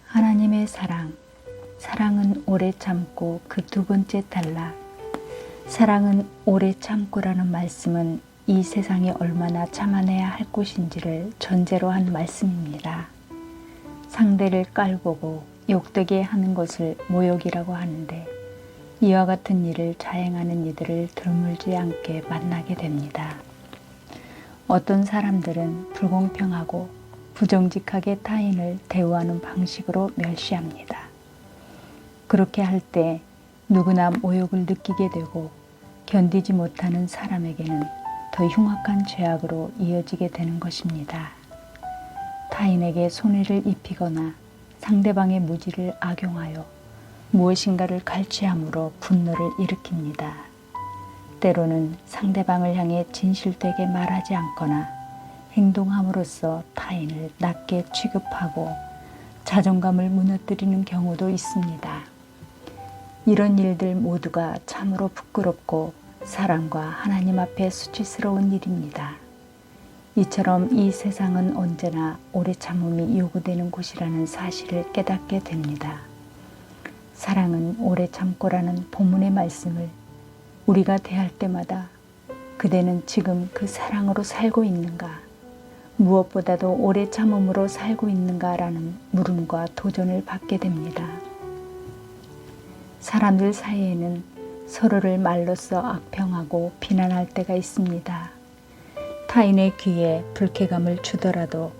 하나님의 사랑, 사랑은 오래 참고 그 두 번째 단락, 사랑은 오래 참고라는 말씀은 이 세상이 얼마나 참아내야 할 것인지를 전제로 한 말씀입니다. 상대를 깔보고 욕되게 하는 것을 모욕이라고 하는데 이와 같은 일을 자행하는 이들을 드물지 않게 만나게 됩니다. 어떤 사람들은 불공평하고 부정직하게 타인을 대우하는 방식으로 멸시합니다. 그렇게 할 때 누구나 모욕을 느끼게 되고 견디지 못하는 사람에게는 더 흉악한 죄악으로 이어지게 되는 것입니다. 타인에게 손해를 입히거나 상대방의 무지를 악용하여 무엇인가를 갈취함으로 분노를 일으킵니다. 때로는 상대방을 향해 진실되게 말하지 않거나 행동함으로써 타인을 낮게 취급하고 자존감을 무너뜨리는 경우도 있습니다. 이런 일들 모두가 참으로 부끄럽고 사랑과 하나님 앞에 수치스러운 일입니다. 이처럼 이 세상은 언제나 오래 참음이 요구되는 곳이라는 사실을 깨닫게 됩니다. 사랑은 오래 참고라는 본문의 말씀을 우리가 대할 때마다 그대는 지금 그 사랑으로 살고 있는가? 무엇보다도 오래 참음으로 살고 있는가라는 물음과 도전을 받게 됩니다. 사람들 사이에는 서로를 말로써 악평하고 비난할 때가 있습니다. 타인의 귀에 불쾌감을 주더라도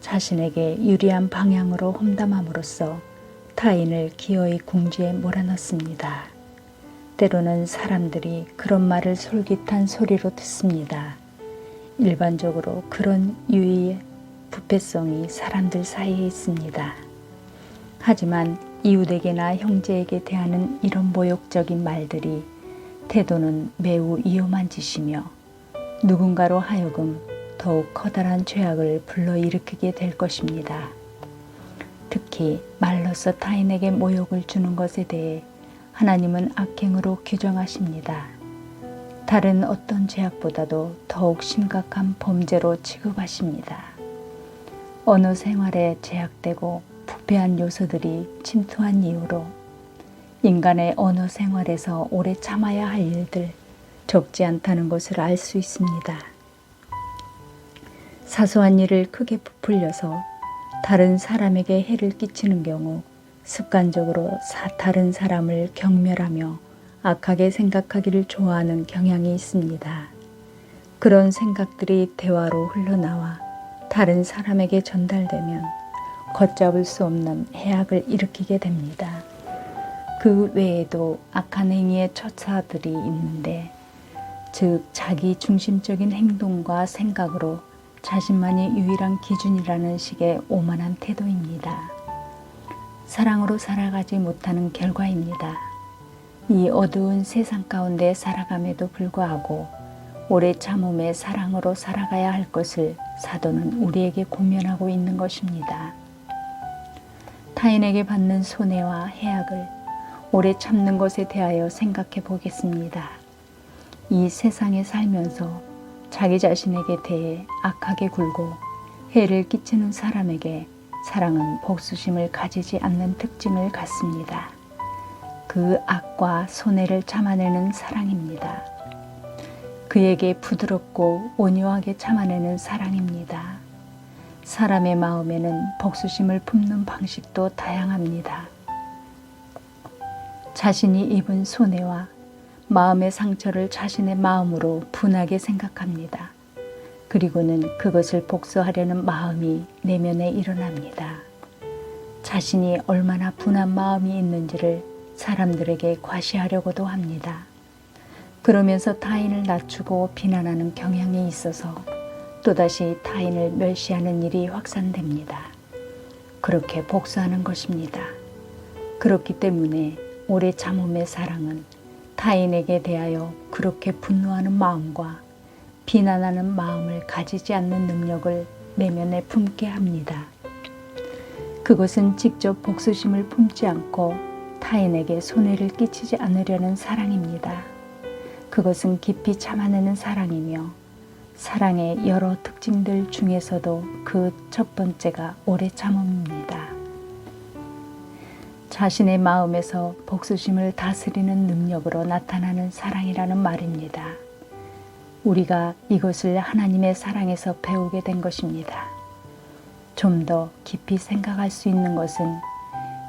자신에게 유리한 방향으로 험담함으로써 타인을 기어이 궁지에 몰아넣습니다. 때로는 사람들이 그런 말을 솔깃한 소리로 듣습니다. 일반적으로 그런 유의의 부패성이 사람들 사이에 있습니다. 하지만 이웃에게나 형제에게 대하는 이런 모욕적인 말들이 태도는 매우 위험한 짓이며 누군가로 하여금 더욱 커다란 죄악을 불러일으키게 될 것입니다. 특히 말로써 타인에게 모욕을 주는 것에 대해 하나님은 악행으로 규정하십니다. 다른 어떤 죄악보다도 더욱 심각한 범죄로 취급하십니다. 언어 생활에 제약되고 부패한 요소들이 침투한 이유로 인간의 언어 생활에서 오래 참아야 할 일들 적지 않다는 것을 알 수 있습니다. 사소한 일을 크게 부풀려서 다른 사람에게 해를 끼치는 경우 습관적으로 다른 사람을 경멸하며 악하게 생각하기를 좋아하는 경향이 있습니다. 그런 생각들이 대화로 흘러나와 다른 사람에게 전달되면 걷잡을 수 없는 해악을 일으키게 됩니다. 그 외에도 악한 행위의 처사들이 있는데, 즉 자기 중심적인 행동과 생각으로 자신만이 유일한 기준이라는 식의 오만한 태도입니다. 사랑으로 살아가지 못하는 결과입니다. 이 어두운 세상 가운데 살아감에도 불구하고 오래 참음의 사랑으로 살아가야 할 것을 사도는 우리에게 고면하고 있는 것입니다. 타인에게 받는 손해와 해악을 오래 참는 것에 대하여 생각해 보겠습니다. 이 세상에 살면서 자기 자신에게 대해 악하게 굴고 해를 끼치는 사람에게 사랑은 복수심을 가지지 않는 특징을 갖습니다. 그 악과 손해를 참아내는 사랑입니다. 그에게 부드럽고 온유하게 참아내는 사랑입니다. 사람의 마음에는 복수심을 품는 방식도 다양합니다. 자신이 입은 손해와 마음의 상처를 자신의 마음으로 분하게 생각합니다. 그리고는 그것을 복수하려는 마음이 내면에 일어납니다. 자신이 얼마나 분한 마음이 있는지를 사람들에게 과시하려고도 합니다. 그러면서 타인을 낮추고 비난하는 경향이 있어서 또다시 타인을 멸시하는 일이 확산됩니다. 그렇게 복수하는 것입니다. 그렇기 때문에 오래 참음의 사랑은 타인에게 대하여 그렇게 분노하는 마음과 비난하는 마음을 가지지 않는 능력을 내면에 품게 합니다. 그것은 직접 복수심을 품지 않고 타인에게 손해를 끼치지 않으려는 사랑입니다. 그것은 깊이 참아내는 사랑이며 사랑의 여러 특징들 중에서도 그 첫 번째가 오래 참음입니다. 자신의 마음에서 복수심을 다스리는 능력으로 나타나는 사랑이라는 말입니다. 우리가 이것을 하나님의 사랑에서 배우게 된 것입니다. 좀 더 깊이 생각할 수 있는 것은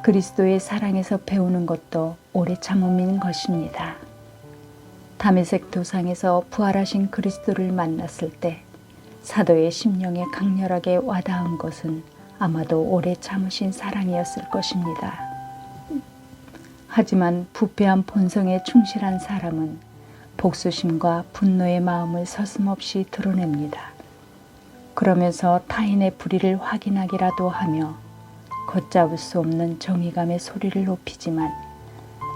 그리스도의 사랑에서 배우는 것도 오래 참음인 것입니다. 다메섹 도상에서 부활하신 그리스도를 만났을 때 사도의 심령에 강렬하게 와닿은 것은 아마도 오래 참으신 사랑이었을 것입니다. 하지만 부패한 본성에 충실한 사람은 복수심과 분노의 마음을 서슴없이 드러냅니다. 그러면서 타인의 불의를 확인하기라도 하며 걷잡을 수 없는 정의감의 소리를 높이지만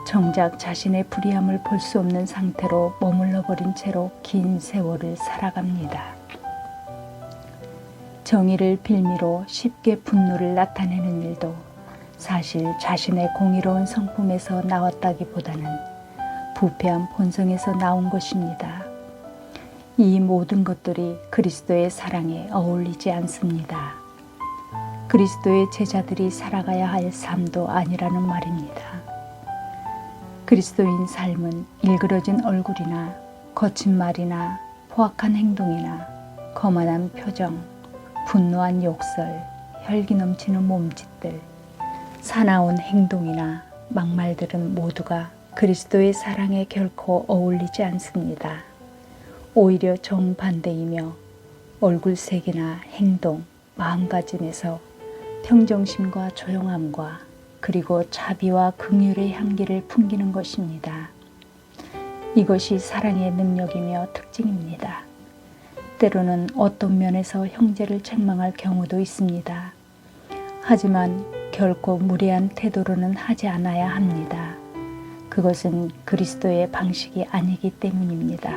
정작 자신의 불의함을 볼 수 없는 상태로 머물러 버린 채로 긴 세월을 살아갑니다. 정의를 빌미로 쉽게 분노를 나타내는 일도 사실 자신의 공의로운 성품에서 나왔다기보다는 부패한 본성에서 나온 것입니다. 이 모든 것들이 그리스도의 사랑에 어울리지 않습니다. 그리스도의 제자들이 살아가야 할 삶도 아니라는 말입니다. 그리스도인 삶은 일그러진 얼굴이나 거친 말이나 포악한 행동이나 거만한 표정, 분노한 욕설, 혈기 넘치는 몸짓들, 사나운 행동이나 막말들은 모두가 그리스도의 사랑에 결코 어울리지 않습니다. 오히려 정반대이며 얼굴색이나 행동, 마음가짐에서 평정심과 조용함과 그리고 자비와 긍휼의 향기를 풍기는 것입니다. 이것이 사랑의 능력이며 특징입니다. 때로는 어떤 면에서 형제를 책망할 경우도 있습니다. 하지만 결코 무례한 태도로는 하지 않아야 합니다. 그것은 그리스도의 방식이 아니기 때문입니다.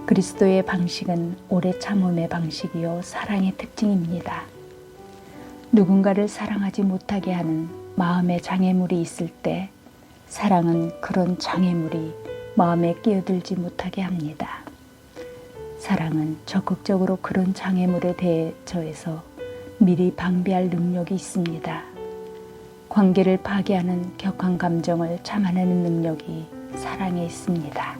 그리스도의 방식은 오래 참음의 방식이요 사랑의 특징입니다. 누군가를 사랑하지 못하게 하는 마음의 장애물이 있을 때 사랑은 그런 장애물이 마음에 끼어들지 못하게 합니다. 사랑은 적극적으로 그런 장애물에 대처해서 미리 방비할 능력이 있습니다. 관계를 파괴하는 격한 감정을 참아내는 능력이 사랑에 있습니다.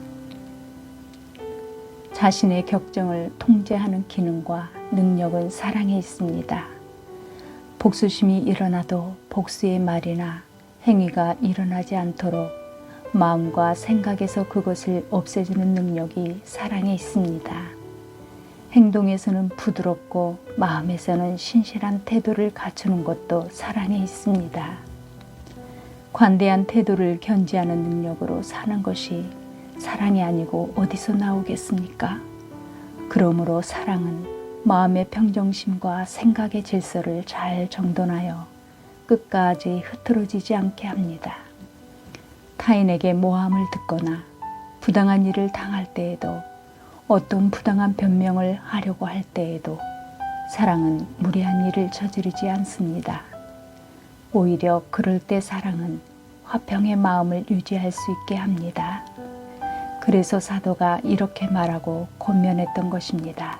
자신의 격정을 통제하는 기능과 능력은 사랑에 있습니다. 복수심이 일어나도 복수의 말이나 행위가 일어나지 않도록 마음과 생각에서 그것을 없애주는 능력이 사랑에 있습니다. 행동에서는 부드럽고 마음에서는 신실한 태도를 갖추는 것도 사랑에 있습니다. 관대한 태도를 견지하는 능력으로 사는 것이 사랑이 아니고 어디서 나오겠습니까? 그러므로 사랑은 마음의 평정심과 생각의 질서를 잘 정돈하여 끝까지 흐트러지지 않게 합니다. 타인에게 모함을 듣거나 부당한 일을 당할 때에도 어떤 부당한 변명을 하려고 할 때에도 사랑은 무례한 일을 저지르지 않습니다. 오히려 그럴 때 사랑은 화평의 마음을 유지할 수 있게 합니다. 그래서 사도가 이렇게 말하고 권면했던 것입니다.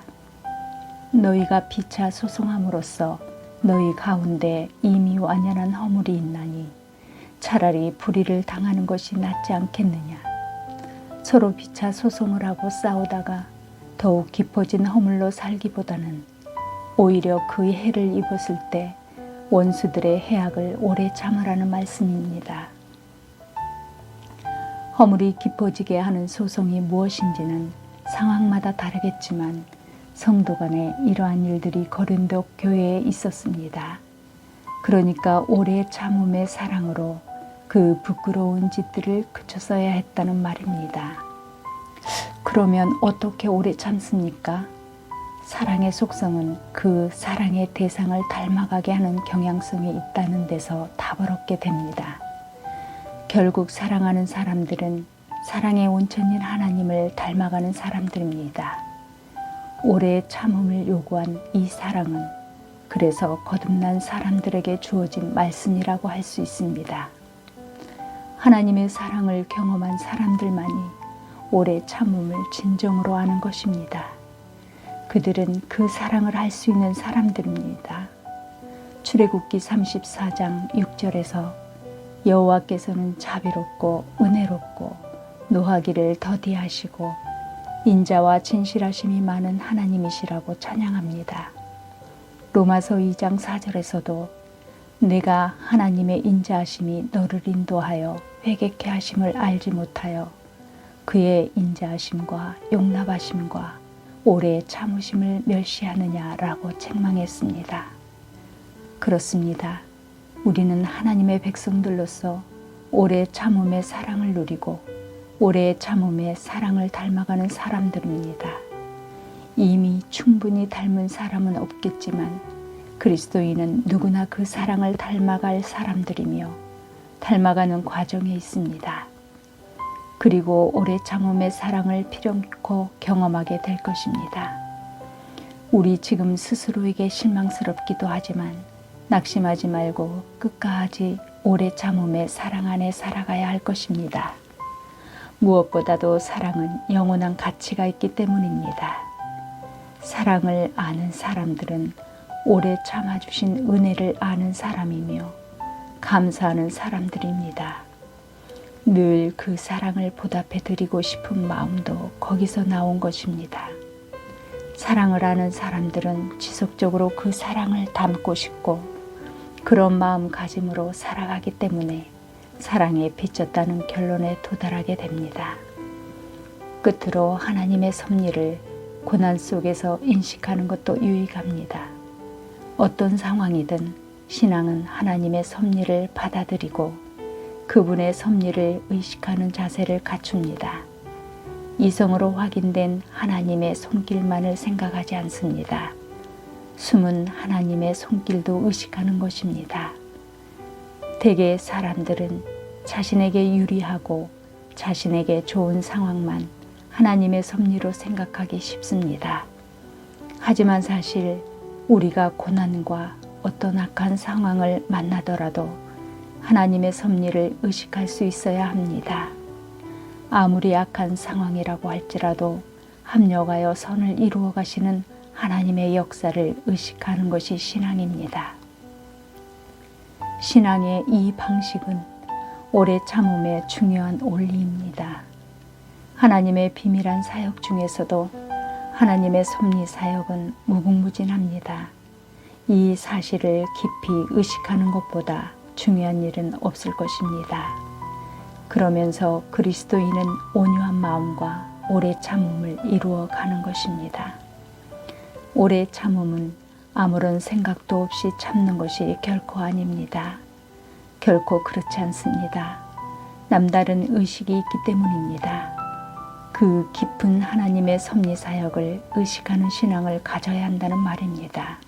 너희가 피차 소송함으로써 너희 가운데 이미 완연한 허물이 있나니 차라리 불의를 당하는 것이 낫지 않겠느냐. 서로 피차 소송을 하고 싸우다가 더욱 깊어진 허물로 살기보다는 오히려 그 해를 입었을 때 원수들의 해악을 오래 참으라는 말씀입니다. 허물이 깊어지게 하는 소송이 무엇인지는 상황마다 다르겠지만 성도 간에 이러한 일들이 거린독 교회에 있었습니다. 그러니까 오래 참음의 사랑으로 그 부끄러운 짓들을 그쳤어야 했다는 말입니다. 그러면 어떻게 오래 참습니까? 사랑의 속성은 그 사랑의 대상을 닮아가게 하는 경향성이 있다는 데서 답을 얻게 됩니다. 결국 사랑하는 사람들은 사랑의 온천인 하나님을 닮아가는 사람들입니다. 오래 참음을 요구한 이 사랑은 그래서 거듭난 사람들에게 주어진 말씀이라고 할 수 있습니다. 하나님의 사랑을 경험한 사람들만이 오래 참음을 진정으로 아는 것입니다. 그들은 그 사랑을 할 수 있는 사람들입니다. 출애굽기 34장 6절에서 여호와께서는 자비롭고 은혜롭고 노하기를 더디하시고 인자와 진실하심이 많은 하나님이시라고 찬양합니다. 로마서 2장 4절에서도 내가 하나님의 인자하심이 너를 인도하여 회개케 하심을 알지 못하여 그의 인자하심과 용납하심과 오래 참으심을 멸시하느냐라고 책망했습니다. 그렇습니다. 우리는 하나님의 백성들로서 오래 참음의 사랑을 누리고 오래 참음의 사랑을 닮아가는 사람들입니다. 이미 충분히 닮은 사람은 없겠지만 그리스도인은 누구나 그 사랑을 닮아갈 사람들이며 닮아가는 과정에 있습니다. 그리고 오래 참음의 사랑을 필요코 경험하게 될 것입니다. 우리 지금 스스로에게 실망스럽기도 하지만 낙심하지 말고 끝까지 오래 참음의 사랑 안에 살아가야 할 것입니다. 무엇보다도 사랑은 영원한 가치가 있기 때문입니다. 사랑을 아는 사람들은 오래 참아주신 은혜를 아는 사람이며 감사하는 사람들입니다. 늘 그 사랑을 보답해 드리고 싶은 마음도 거기서 나온 것입니다. 사랑을 아는 사람들은 지속적으로 그 사랑을 담고 싶고 그런 마음가짐으로 살아가기 때문에 사랑에 비쳤다는 결론에 도달하게 됩니다. 끝으로 하나님의 섭리를 고난 속에서 인식하는 것도 유익합니다. 어떤 상황이든 신앙은 하나님의 섭리를 받아들이고 그분의 섭리를 의식하는 자세를 갖춥니다. 이성으로 확인된 하나님의 손길만을 생각하지 않습니다. 숨은 하나님의 손길도 의식하는 것입니다. 대개 사람들은 자신에게 유리하고 자신에게 좋은 상황만 하나님의 섭리로 생각하기 쉽습니다. 하지만 사실 우리가 고난과 어떤 악한 상황을 만나더라도 하나님의 섭리를 의식할 수 있어야 합니다. 아무리 악한 상황이라고 할지라도 합력하여 선을 이루어 가시는 하나님의 역사를 의식하는 것이 신앙입니다. 신앙의 이 방식은 오래 참음의 중요한 원리입니다. 하나님의 비밀한 사역 중에서도 하나님의 섭리 사역은 무궁무진합니다. 이 사실을 깊이 의식하는 것보다 중요한 일은 없을 것입니다. 그러면서 그리스도인은 온유한 마음과 오래 참음을 이루어 가는 것입니다. 오래 참음은 아무런 생각도 없이 참는 것이 결코 아닙니다. 결코 그렇지 않습니다. 남다른 의식이 있기 때문입니다. 그 깊은 하나님의 섭리 사역을 의식하는 신앙을 가져야 한다는 말입니다.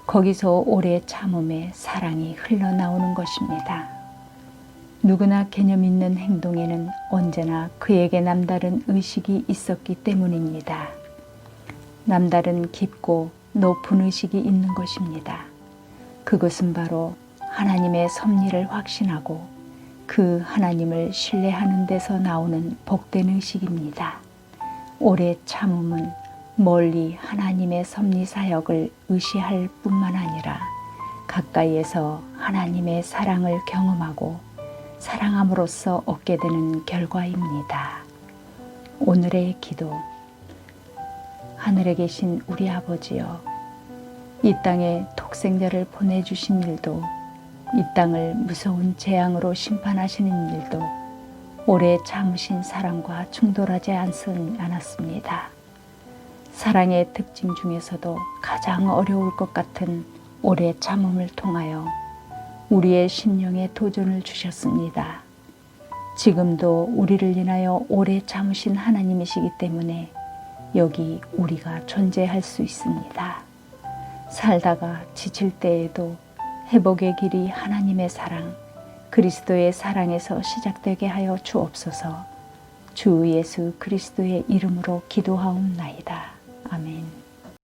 거기서 오래 참음의 사랑이 흘러나오는 것입니다. 누구나 개념 있는 행동에는 언제나 그에게 남다른 의식이 있었기 때문입니다. 남다른 깊고 높은 의식이 있는 것입니다. 그것은 바로 하나님의 섭리를 확신하고 그 하나님을 신뢰하는 데서 나오는 복된 의식입니다. 오래 참음은 멀리 하나님의 섭리 사역을 의시할 뿐만 아니라 가까이에서 하나님의 사랑을 경험하고 사랑함으로써 얻게 되는 결과입니다. 오늘의 기도. 하늘에 계신 우리 아버지여, 이 땅에 독생자를 보내주신 일도 이 땅을 무서운 재앙으로 심판하시는 일도 오래 참으신 사랑과 충돌하지 않았습니다. 사랑의 특징 중에서도 가장 어려울 것 같은 오래 참음을 통하여 우리의 심령에 도전을 주셨습니다. 지금도 우리를 인하여 오래 참으신 하나님이시기 때문에 여기 우리가 존재할 수 있습니다. 살다가 지칠 때에도 회복의 길이 하나님의 사랑, 그리스도의 사랑에서 시작되게 하여 주옵소서. 주 예수 그리스도의 이름으로 기도하옵나이다. 아멘.